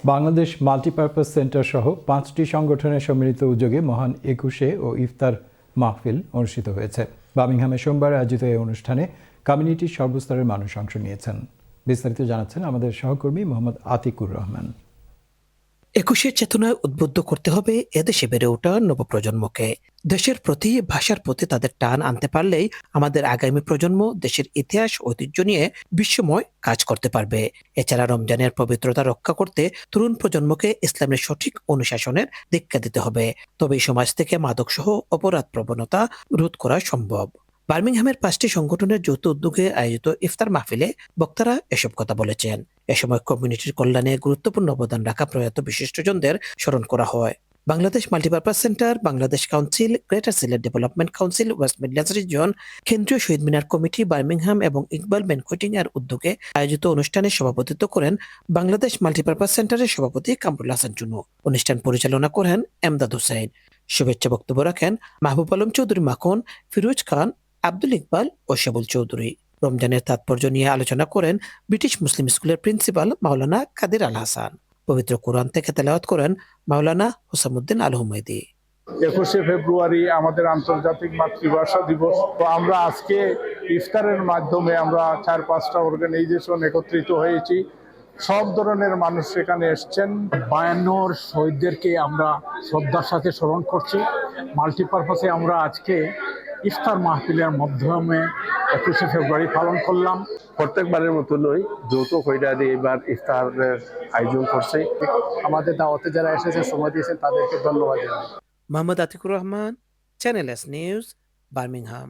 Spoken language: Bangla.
বাংলাদেশ মাল্টিপারপাস সেন্টার সহ 5টি সংগঠনের সম্মিলিত উদ্যোগে মহান একুশে ও ইফতার মাহফিল অনুষ্ঠিত হয়েছে। বার্মিংহামে সোমবার আয়োজিত এই অনুষ্ঠানে কমিউনিটির সর্বস্তরের মানুষ অংশ নিয়েছেন। বিস্তারিত জানাচ্ছেন আমাদের সহকর্মী মোহাম্মদ আতিকুর রহমান। একুশের চেতনায় উদ্বুদ্ধ করতে হবে এদেশে বেড়ে ওঠা নবপ্রজন্মকে। দেশের প্রতি, ভাষার প্রতি তাদের টান আনতে পারলেই আমাদের আগামী প্রজন্ম দেশের ইতিহাস ঐতিহ্য নিয়ে বিশ্বময় কাজ করতে পারবে। এছাড়া রমজানের পবিত্রতা রক্ষা করতে তরুণ প্রজন্মকে ইসলামের সঠিক অনুশাসনের দীক্ষা দিতে হবে। তবেই সমাজ থেকে মাদকসহ অপরাধ প্রবণতা রোধ করা সম্ভব। বার্মিংহামের 5টি সংগঠনের যৌথ উদ্যোগে আয়োজিত ইফতার মাহফিলে বক্তারা এসব কথা বলেছেন। এ সময় কমিউনিটির কল্যাণে গুরুত্বপূর্ণ অবদান রাখা প্রয়াত বিশিষ্টজনদের স্মরণ করা হয়। Bangladesh multipurpose centre, Bangladesh council, greater Sylhet development council, West Midlands reason, কেন্দ্রীয় শহীদ মিনার কমিটি বার্মিংহাম এবং ইকবাল ব্যানকোয়েটিং এর উদ্যোগে আয়োজিত অনুষ্ঠানে সভাপতিত্ব করেন বাংলাদেশ মাল্টিপারপাস সেন্টারের সভাপতি কামরুল হাসান চুনু। অনুষ্ঠান পরিচালনা করেন এমদাদ হোসেন। শুভেচ্ছা বক্তব্য রাখেন মাহবুব আলম চৌধুরী মাখন, ফিরোজ খান, আব্দুল ইকবাল ও শাবুল চৌধুরী। রমজানের তাৎপর্য নিয়ে আলোচনা করেন ব্রিটিশ মুসলিম স্কুলের প্রিন্সিপাল মাওলানা কাদের আল হাসান। পবিত্র কোরআন থেকে তেলাওয়াত করেন মাওলানা হোসামুদ্দিন আল হুমায়দি। 21শে ফেব্রুয়ারি আমাদের আন্তর্জাতিক মাতৃভাষা দিবস। তো আমরা আজকে ইফতারের মাধ্যমে আমরা 4-5টা অর্গানাইজেশন একত্রিত হয়েছি। সব ধরনের মানুষ সেখানে এসছেন। 52 শহীদদেরকে আমরা শ্রদ্ধার সাথে স্মরণ করছি। মাল্টিপারপাসে আমরা আজকে ইফতার মাহফিলের মাধ্যমে 21শে ফেব্রুয়ারি পালন করলাম। প্রত্যেকবারের মতো নয়, যৌথ কইরা দিয়ে এবার ইফতারের আয়োজন করছে। আমাদের দাওয়াতে যারা এসেছে, সময় দিয়েছেন, তাদেরকে ধন্যবাদ জানাই। Mohammad Atiqur Rahman, channel S news, Birmingham.